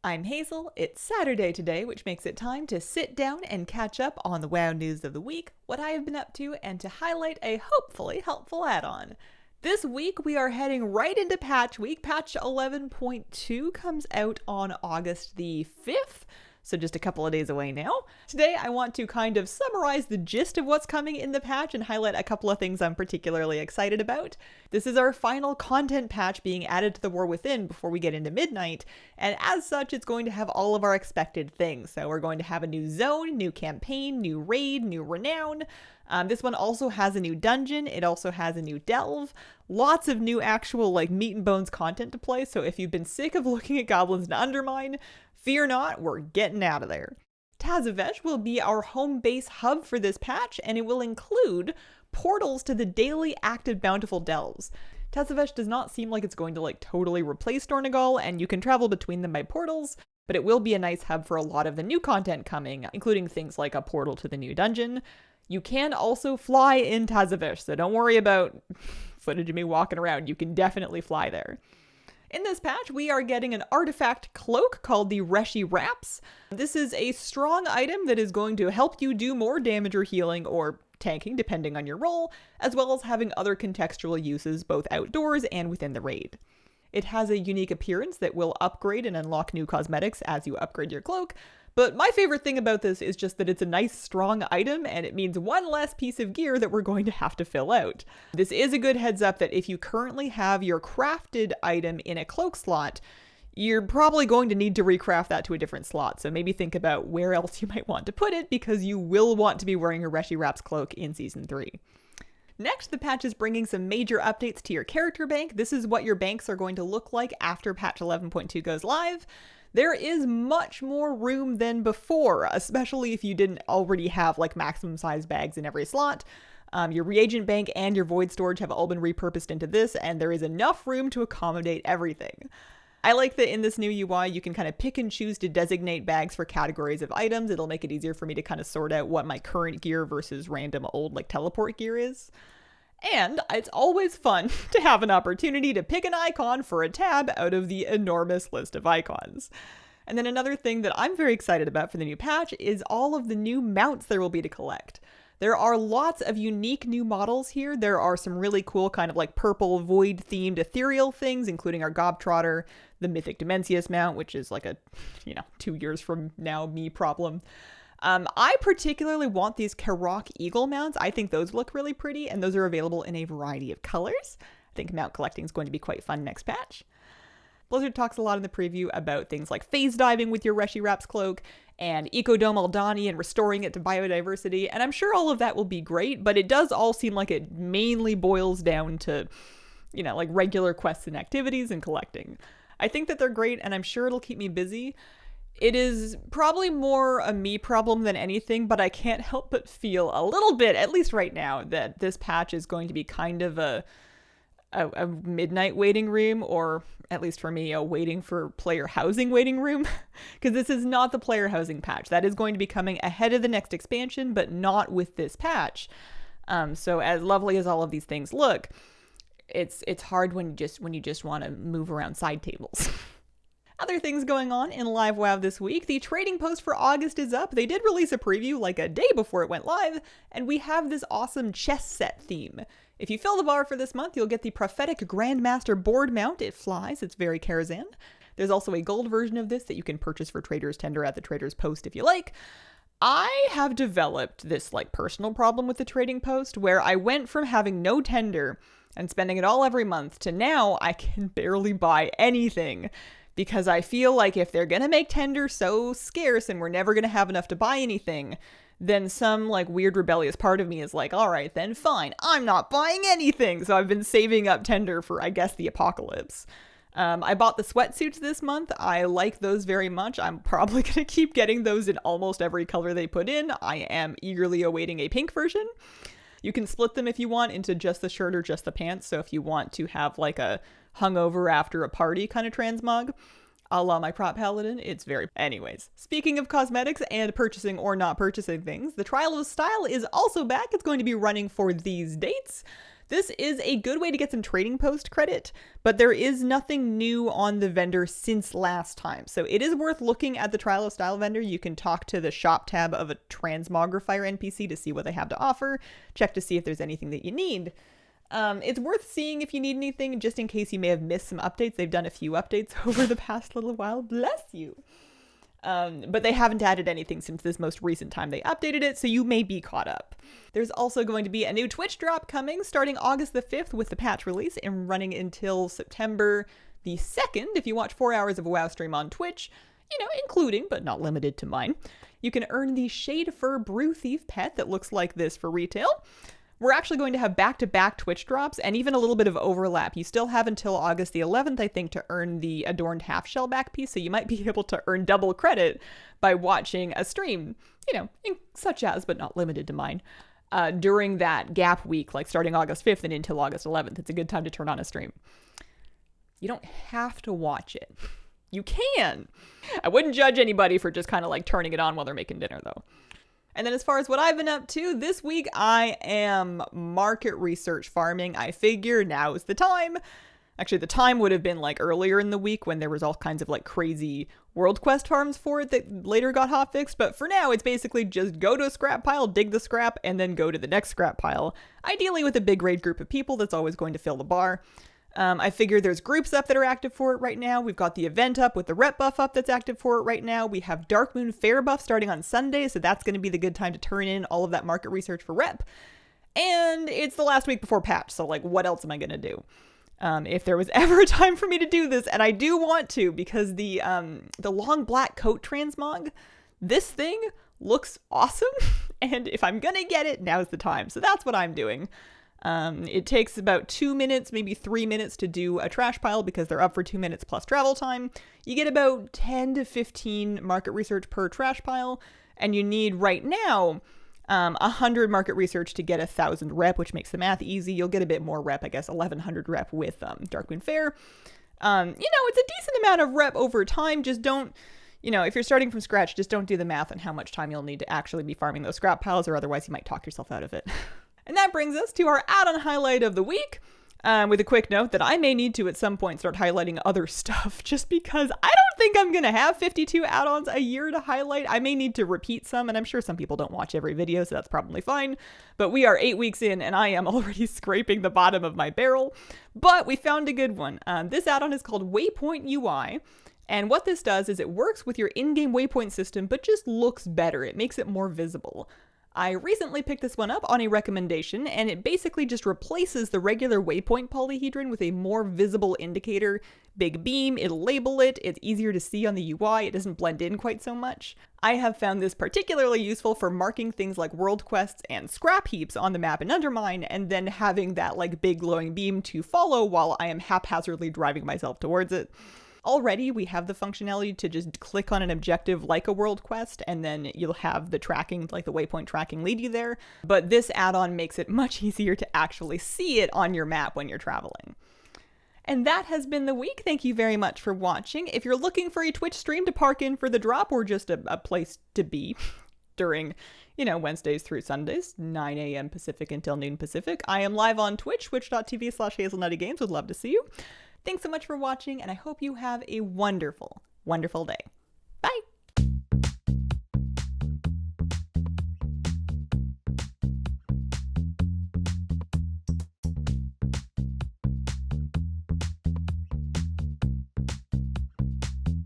I'm Hazel. It's Saturday today, which makes it time to sit down and catch up on the WoW news of the week, what I have been up to, and to highlight a hopefully helpful add-on. This week we are heading right into patch week. Patch 11.2 comes out on August the 5th. So just a couple of days away now. Today I want to kind of summarize the gist of what's coming in the patch and highlight a couple of things I'm particularly excited about. This is our final content patch being added to the War Within before we get into Midnight, and as such it's going to have all of our expected things. So we're going to have a new zone, new campaign, new raid, new renown. This one also has a new dungeon, it also has a new delve, lots of new actual meat and bones content to play, so if you've been sick of looking at goblins to undermine, fear not, we're getting out of there. Tazavesh will be our home base hub for this patch, and it will include portals to the daily active bountiful delves. Tazavesh does not seem like it's going to totally replace Dornegal, and you can travel between them by portals, but it will be a nice hub for a lot of the new content coming, including things like a portal to the new dungeon. You can also fly in Tazavesh, so don't worry about footage of me walking around. You can definitely fly there. In this patch, we are getting an artifact cloak called the Reshii Wraps. This is a strong item that is going to help you do more damage or healing or tanking, depending on your role, as well as having other contextual uses both outdoors and within the raid. It has a unique appearance that will upgrade and unlock new cosmetics as you upgrade your cloak, but my favorite thing about this is just that it's a nice strong item and it means one less piece of gear that we're going to have to fill out. This is a good heads up that if you currently have your crafted item in a cloak slot, you're probably going to need to recraft that to a different slot, so maybe think about where else you might want to put it because you will want to be wearing a Reshii Wraps cloak in Season 3. Next, the patch is bringing some major updates to your character bank. This is what your banks are going to look like after patch 11.2 goes live. There is much more room than before, especially if you didn't already have maximum size bags in every slot. Your reagent bank and your void storage have all been repurposed into this, and there is enough room to accommodate everything. I like that in this new UI, you can kind of pick and choose to designate bags for categories of items. It'll make it easier for me to kind of sort out what my current gear versus random old teleport gear is. And it's always fun to have an opportunity to pick an icon for a tab out of the enormous list of icons. And then another thing that I'm very excited about for the new patch is all of the new mounts there will be to collect. There are lots of unique new models here. There are some really cool kind of purple void themed ethereal things, including our Gobtrotter, the Mythic Dimensius mount, which is a 2 years from now me problem. I particularly want these Karok Eagle mounts. I think those look really pretty, and those are available in a variety of colors. I think mount collecting is going to be quite fun next patch. Blizzard talks a lot in the preview about things like phase diving with your Reshii Wraps cloak, and Ecodome Aldani and restoring it to biodiversity, and I'm sure all of that will be great, but it does all seem like it mainly boils down to, regular quests and activities and collecting. I think that they're great, and I'm sure it'll keep me busy. It is probably more a me problem than anything, but I can't help but feel a little bit, at least right now, that this patch is going to be kind of a midnight waiting room, or at least for me, a waiting for player housing waiting room, because this is not the player housing patch. That is going to be coming ahead of the next expansion, but not with this patch. So as lovely as all of these things look, it's hard when you just want to move around side tables. Other things going on in Live WoW this week. The trading post for August is up. They did release a preview a day before it went live, and we have this awesome chess set theme. If you fill the bar for this month, you'll get the Prophetic Grandmaster board mount. It flies. It's very Karazhan. There's also a gold version of this that you can purchase for Trader's Tender at the Trader's Post if you like. I have developed this personal problem with the trading post where I went from having no tender and spending it all every month to now I can barely buy anything. Because I feel if they're gonna make tender so scarce and we're never gonna have enough to buy anything, then some weird rebellious part of me is all right, then fine, I'm not buying anything. So I've been saving up tender for, I guess, the apocalypse. I bought the sweatsuits this month. I like those very much. I'm probably gonna keep getting those in almost every color they put in. I am eagerly awaiting a pink version. You can split them if you want into just the shirt or just the pants. So if you want to have a hungover after a party kind of transmog, a la my prop paladin, it's very... Anyways, speaking of cosmetics and purchasing or not purchasing things, the Trial of Style is also back. It's going to be running for these dates. This is a good way to get some trading post credit, but there is nothing new on the vendor since last time. So it is worth looking at the Trial of Style vendor. You can talk to the shop tab of a Transmogrifier NPC to see what they have to offer, check to see if there's anything that you need. It's worth seeing if you need anything, just in case you may have missed some updates. They've done a few updates over the past little while. Bless you. But they haven't added anything since this most recent time they updated it, so you may be caught up. There's also going to be a new Twitch drop coming starting August the 5th with the patch release and running until September the 2nd. If you watch 4 hours of a WoW stream on Twitch, including but not limited to mine, you can earn the Shade Fur Brew Thief pet that looks like this for retail. We're actually going to have back-to-back Twitch drops and even a little bit of overlap. You still have until August the 11th, I think, to earn the adorned half-shell back piece, so you might be able to earn double credit by watching a stream, such as, but not limited to mine, during that gap week, like starting August 5th and until August 11th. It's a good time to turn on a stream. You don't have to watch it. You can. I wouldn't judge anybody for just kind of like turning it on while they're making dinner, though. And then as far as what I've been up to, this week I am market research farming. I figure now is the time. Actually, the time would have been like earlier in the week when there was all kinds of like crazy world quest farms for it that later got hotfixed. But for now, it's basically just go to a scrap pile, dig the scrap, and then go to the next scrap pile. Ideally with a big raid group of people that's always going to fill the bar. I figure there's groups up that are active for it right now. We've got the event up with the rep buff up that's active for it right now. We have Dark Moon Fair buff starting on Sunday, so that's going to be the good time to turn in all of that market research for rep. And it's the last week before patch, so like what else am I going to do? If there was ever a time for me to do this, and I do want to, because the long black coat transmog, this thing looks awesome, and if I'm going to get it, now's the time. So that's what I'm doing. It takes about 2 minutes, maybe 3 minutes to do a trash pile because they're up for 2 minutes plus travel time. You get about 10 to 15 market research per trash pile, and you need right now 100 market research to get 1,000 rep, which makes the math easy. You'll get a bit more rep, I guess, 1,100 rep with Dark Moon Fair. It's a decent amount of rep over time. Just don't, if you're starting from scratch, just don't do the math on how much time you'll need to actually be farming those scrap piles, or otherwise you might talk yourself out of it. And that brings us to our add-on highlight of the week, with a quick note that I may need to at some point start highlighting other stuff, just because I don't think I'm going to have 52 add-ons a year to highlight. I may need to repeat some, and I'm sure some people don't watch every video, so that's probably fine. But we are 8 weeks in, and I am already scraping the bottom of my barrel. But we found a good one. This add-on is called Waypoint UI. And what this does is it works with your in-game waypoint system, but just looks better. It makes it more visible. I recently picked this one up on a recommendation, and it basically just replaces the regular waypoint polyhedron with a more visible indicator. Big beam, it'll label it, it's easier to see on the UI, it doesn't blend in quite so much. I have found this particularly useful for marking things like world quests and scrap heaps on the map in Undermine, and then having that like big glowing beam to follow while I am haphazardly driving myself towards it. Already, we have the functionality to just click on an objective like a world quest, and then you'll have the tracking, like the waypoint tracking, lead you there. But this add-on makes it much easier to actually see it on your map when you're traveling. And that has been the week. Thank you very much for watching. If you're looking for a Twitch stream to park in for the drop, or just a place to be during, Wednesdays through Sundays, 9 a.m. Pacific until noon Pacific, I am live on Twitch, twitch.tv/hazelnuttygames. Would love to see you. Thanks so much for watching, and I hope you have a wonderful, wonderful day.